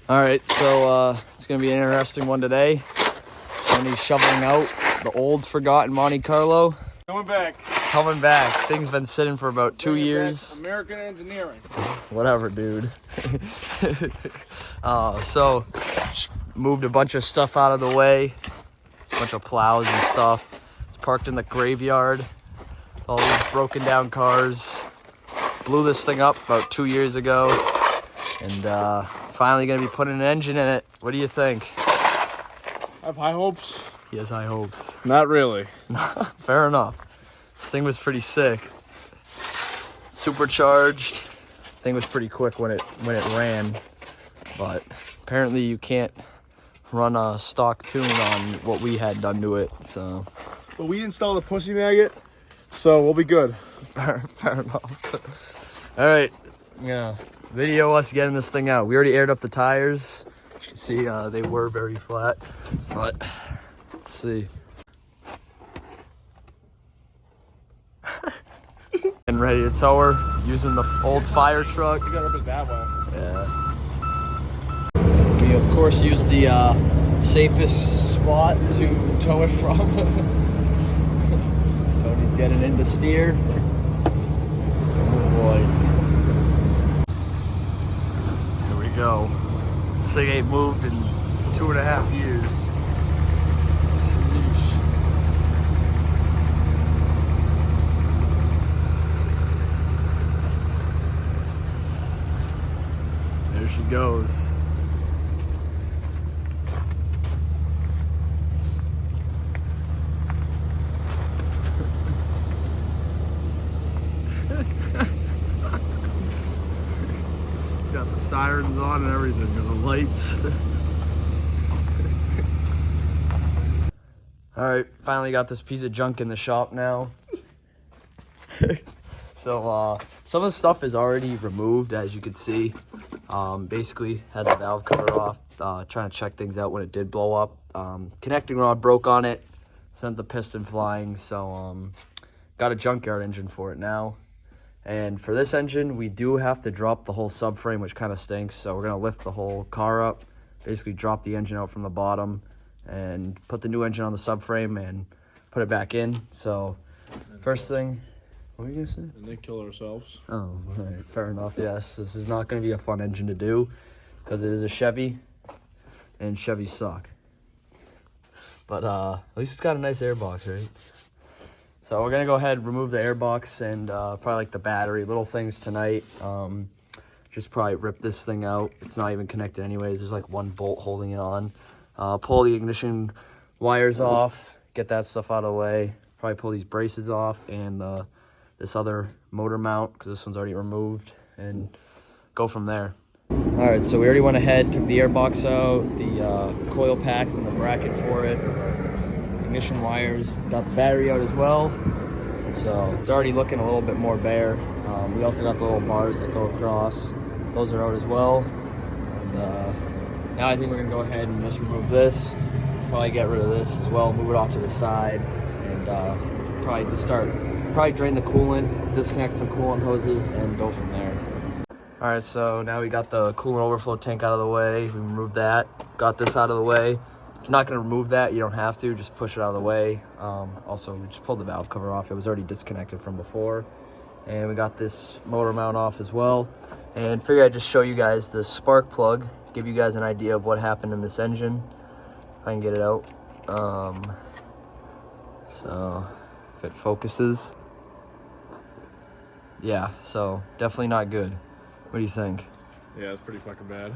All right, so it's gonna be an interesting one today. Tony's shoveling out the old Forgotten Monte Carlo. Coming back. Coming back. Thing's been sitting for about 2 years. American engineering. Whatever, dude. So moved a bunch of stuff out of the way. A bunch of plows and stuff. It's parked in the graveyard. All these broken down cars. Blew this thing up about 2 years ago. And finally gonna be putting an engine in it. What do you think? I have high hopes. He has high hopes. Not really. Fair enough. This thing was pretty sick. Supercharged. Thing was pretty quick when it ran, but apparently you can't run a stock tune on what we had done to it. So, but we installed a pussy maggot, so we'll be good. fair enough. All right, yeah. Video us getting this thing out. We already aired up the tires. As you can see, they were very flat, but let's see. And ready to tow her using the old fire truck. You gotta rip it that way. Yeah. We of course use the safest spot to tow it from. Tony's getting in to steer. Oh boy. Here we go. This thing ain't moved in 2.5 years. There she goes. Got the sirens on and everything, and the lights. All right, finally got this piece of junk in the shop now. So some of the stuff is already removed, as you can see. Basically had the valve cover off, trying to check things out when it did blow up. Connecting rod broke on it, sent the piston flying, so got a junkyard engine for it now. And for this engine, we do have to drop the whole subframe, which kind of stinks, so we're gonna lift the whole car up, basically drop the engine out from the bottom, and put the new engine on the subframe and put it back in. So first thing, what were you gonna say? And then kill ourselves. Oh, all right, fair enough. Yes, this is not going to be a fun engine to do because it is a Chevy, and Chevys suck. But at least it's got a nice airbox, right? So we're gonna go ahead and remove the airbox and probably like the battery, little things tonight. Just probably rip this thing out. It's not even connected anyways. There's like one bolt holding it on. Pull the ignition wires off, get that stuff out of the way. Probably pull these braces off and this other motor mount, because this one's already removed, and go from there. All right, so we already went ahead, took the airbox out, the coil packs and the bracket for it, ignition wires, got the battery out as well. So it's already looking a little bit more bare. We also got the little bars that go across. Those are out as well. And now I think we're gonna go ahead and just remove this. Probably get rid of this as well, move it off to the side, and probably just probably drain the coolant, disconnect some coolant hoses, and go from there. All right, so now we got the coolant overflow tank out of the way. We removed that, got this out of the way. If you're not gonna remove that, you don't have to, just push it out of the way. Also, we just pulled the valve cover off. It was already disconnected from before. And we got this motor mount off as well. And figure I'd just show you guys the spark plug, give you guys an idea of what happened in this engine. If I can get it out. So if it focuses. Yeah, so definitely not good. What do you think? Yeah, it's pretty fucking bad.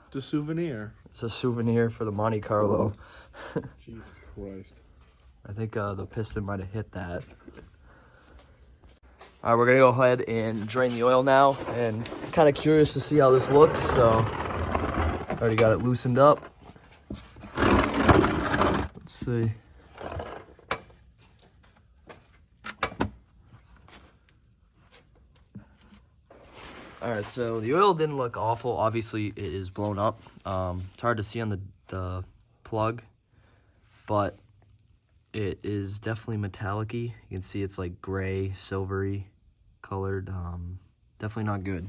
It's a souvenir. It's a souvenir for the Monte Carlo. Jesus Christ. I think the piston might have hit that. All right, we're gonna go ahead and drain the oil now, and kind of curious to see how this looks, so already got it loosened up. Let's see. All right, so the oil didn't look awful. Obviously, it is blown up. It's hard to see on the plug, but it is definitely metallic-y. You can see it's like gray, silvery colored. Definitely not good.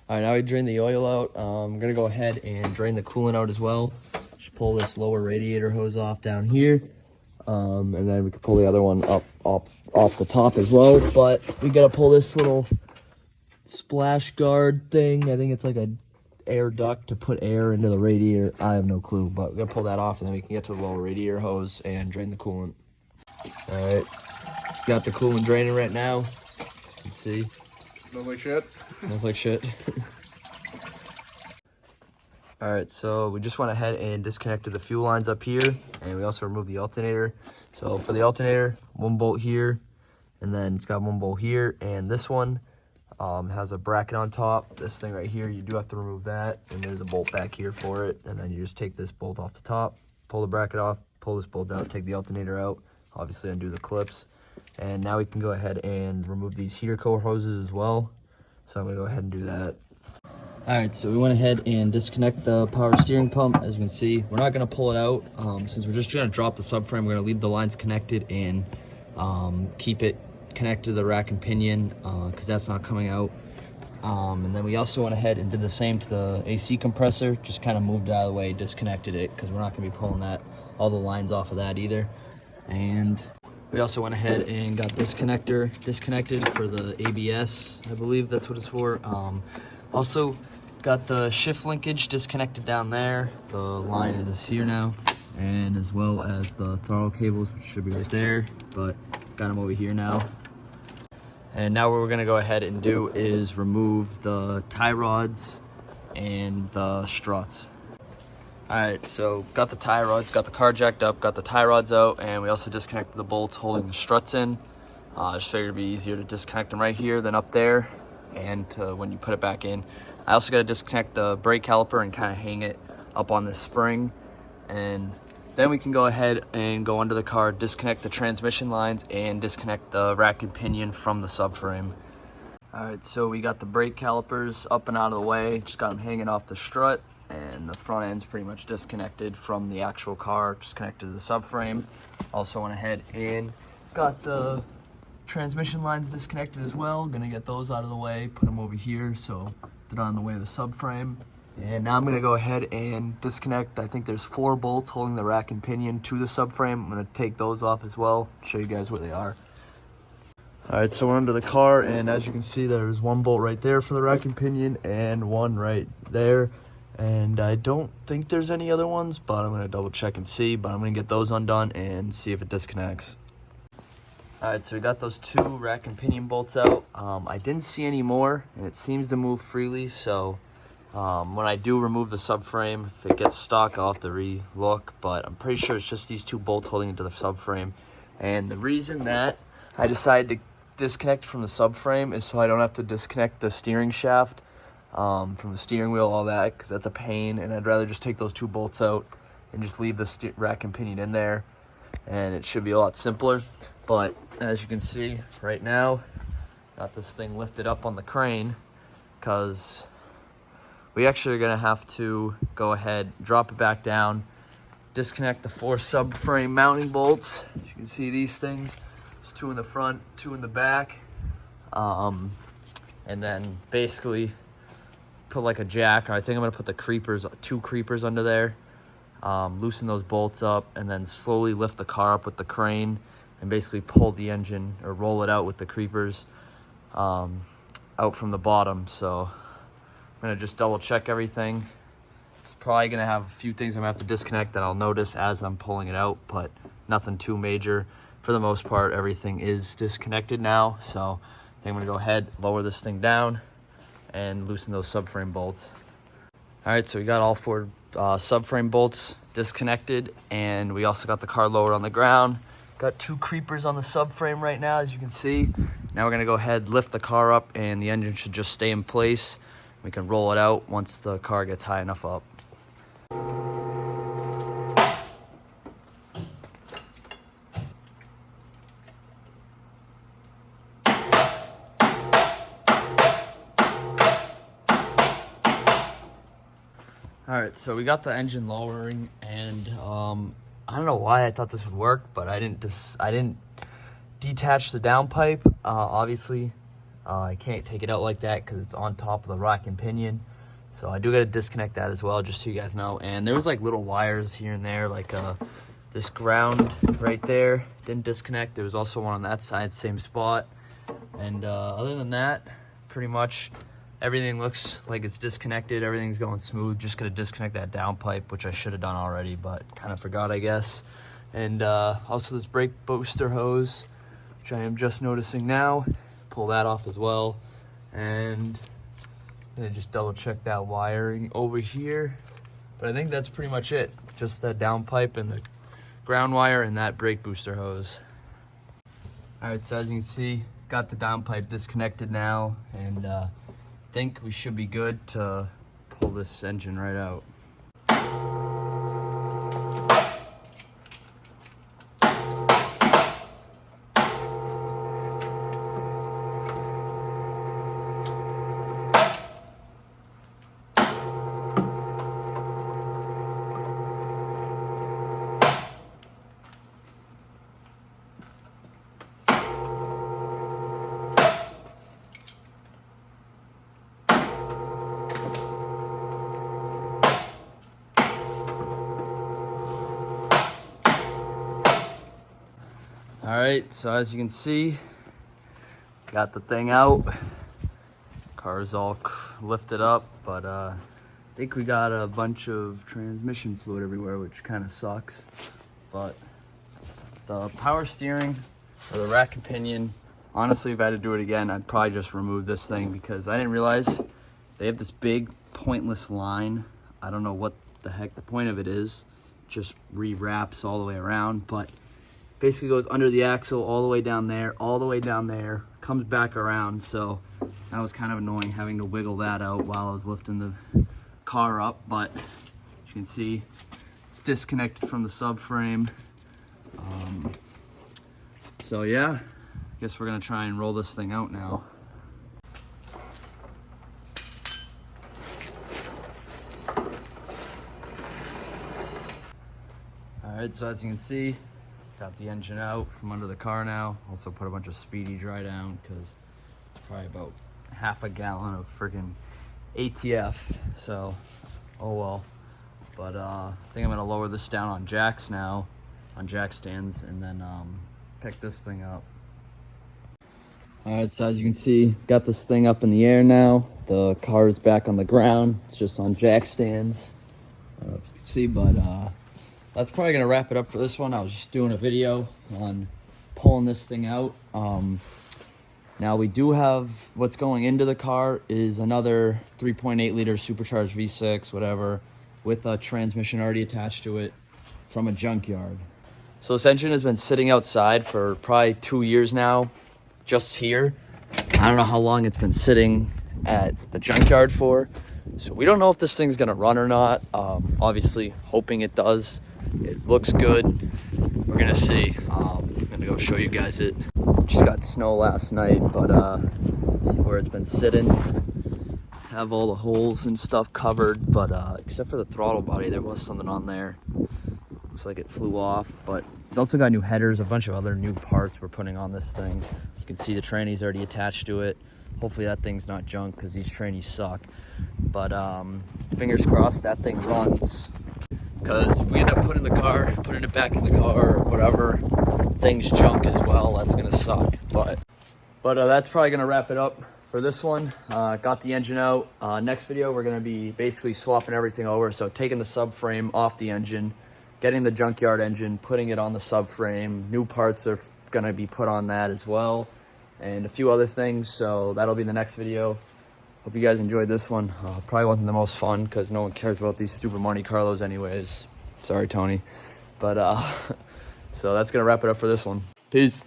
All right, now we drain the oil out. I'm gonna go ahead and drain the coolant out as well. Just pull this lower radiator hose off down here. And then we can pull the other one up off the top as well. But we gotta pull this little splash guard thing. I think it's like a air duct to put air into the radiator. I have no clue, but we're gonna pull that off and then we can get to the lower radiator hose and drain the coolant. All right, got the coolant draining right now. You can see. Smells like shit. Smells like shit. All right, so we just went ahead and disconnected the fuel lines up here, and we also removed the alternator. So for the alternator, one bolt here, and then it's got one bolt here, and this one has a bracket on top. This thing right here, you do have to remove that, and there's a bolt back here for it, and then you just take this bolt off the top, pull the bracket off, pull this bolt out, take the alternator out, obviously undo the clips, and now we can go ahead and remove these heater core hoses as well. So I'm gonna go ahead and do that. All right, so we went ahead and disconnect the power steering pump. As you can see, we're not gonna pull it out since we're just gonna drop the subframe. We're gonna leave the lines connected and keep it connected to the rack and pinion because that's not coming out. And then we also went ahead and did the same to the AC compressor, just kind of moved it out of the way, disconnected it because we're not gonna be pulling all the lines off of that either. And we also went ahead and got this connector disconnected for the ABS, I believe that's what it's for. Also got the shift linkage disconnected down there. The line is here now, and as well as the throttle cables, which should be right there, but got them over here now. And now what we're gonna go ahead and do is remove the tie rods and the struts. All right, so got the tie rods, got the car jacked up, got the tie rods out, and we also disconnected the bolts holding the struts in. Just figured it'd be easier to disconnect them right here than up there, and when you put it back in. I also got to disconnect the brake caliper and kind of hang it up on this spring, and then we can go ahead and go under the car, disconnect the transmission lines, and disconnect the rack and pinion from the subframe. All right, so we got the brake calipers up and out of the way, just got them hanging off the strut, and the front end's pretty much disconnected from the actual car, just connected to the subframe. Also went ahead and got the transmission lines disconnected as well. Gonna get those out of the way, put them over here so they're not in the way of the subframe. And now I'm gonna go ahead and disconnect, I think there's 4 bolts holding the rack and pinion to the subframe. I'm gonna take those off as well, show you guys where they are. All right, so we're under the car, and as you can see, there's 1 bolt right there for the rack and pinion and 1 right there. And I don't think there's any other ones, but I'm gonna double check and see, but I'm gonna get those undone and see if it disconnects. All right, so we got those 2 rack and pinion bolts out. I didn't see any more, and it seems to move freely, so when I do remove the subframe, if it gets stuck, I'll have to re-look, but I'm pretty sure it's just these 2 bolts holding into the subframe. And the reason that I decided to disconnect from the subframe is so I don't have to disconnect the steering shaft from the steering wheel, all that, because that's a pain, and I'd rather just take those 2 bolts out and just leave the rack and pinion in there, and it should be a lot simpler. But as you can see right now, got this thing lifted up on the crane because we actually are gonna have to go ahead, drop it back down, disconnect the 4 subframe mounting bolts. As you can see, these things, there's 2 in the front, 2 in the back, and then basically put like a jack. I think I'm gonna put the 2 creepers under there, loosen those bolts up, and then slowly lift the car up with the crane and basically pull the engine or roll it out with the creepers out from the bottom. So I'm gonna just double check everything. It's probably gonna have a few things I'm gonna have to disconnect that I'll notice as I'm pulling it out, but nothing too major. For the most part, everything is disconnected now. So I think I'm gonna go ahead, lower this thing down, and loosen those subframe bolts. All right, so we got all 4 subframe bolts disconnected, and we also got the car lowered on the ground. Got 2 creepers on the subframe right now, as you can see. Now we're gonna go ahead, lift the car up, and the engine should just stay in place. We can roll it out once the car gets high enough up. All right, so we got the engine lowering, and I don't know why I thought this would work, but I didn't detach the downpipe. Obviously, I can't take it out like that because it's on top of the rack and pinion. So I do got to disconnect that as well, just so you guys know. And there was like little wires here and there, like this ground right there didn't disconnect. There was also one on that side, same spot. And other than that, pretty much everything looks like it's disconnected. Everything's going smooth. Just gonna disconnect that downpipe, which I should have done already, but kind of forgot, I guess. And also this brake booster hose, which I am just noticing now. Pull that off as well. And I'm gonna just double check that wiring over here. But I think that's pretty much it. Just that downpipe and the ground wire and that brake booster hose. All right, so as you can see, got the downpipe disconnected now, and think we should be good to pull this engine right out. All right, so as you can see, got the thing out. Car's all lifted up, but I think we got a bunch of transmission fluid everywhere, which kind of sucks. But the power steering or the rack and pinion, honestly, if I had to do it again, I'd probably just remove this thing because I didn't realize they have this big pointless line. I don't know what the heck the point of it is. Just re-wraps all the way around, but basically goes under the axle all the way down there, comes back around. So that was kind of annoying having to wiggle that out while I was lifting the car up. But as you can see, it's disconnected from the subframe. So yeah, I guess we're gonna try and roll this thing out now. All right, so as you can see, got the engine out from under the car now. Also put a bunch of Speedy Dry down because it's probably about half a gallon of freaking ATF. So, oh well. But I think I'm gonna lower this down on jacks now, on jack stands, and then pick this thing up. All right, so as you can see, got this thing up in the air now. The car is back on the ground. It's just on jack stands. I don't know if you can see, but that's probably gonna wrap it up for this one. I was just doing a video on pulling this thing out. Now we do have what's going into the car is another 3.8 liter supercharged V6, whatever, with a transmission already attached to it from a junkyard. So this engine has been sitting outside for probably 2 years now, just here. I don't know how long it's been sitting at the junkyard for. So we don't know if this thing's gonna run or not. Obviously hoping it does. It looks good. We're gonna see. I'm gonna go show you guys it. Just got snow last night, but see where it's been sitting. Have all the holes and stuff covered, but except for the throttle body, there was something on there. Looks like it flew off, but it's also got new headers, a bunch of other new parts we're putting on this thing. You can see the tranny's already attached to it. Hopefully that thing's not junk because these trannies suck. But fingers crossed that thing runs. Because if we end up putting it back in the car or whatever, things junk as well, that's gonna suck. But that's probably gonna wrap it up for this one. Got the engine out. Next video, we're gonna be basically swapping everything over. So taking the subframe off the engine, getting the junkyard engine, putting it on the subframe. New parts are gonna be put on that as well, and a few other things. So that'll be the next video. Hope you guys enjoyed this one. Probably wasn't the most fun because no one cares about these stupid Monte Carlos anyways. Sorry, Tony. But so that's gonna wrap it up for this one. Peace.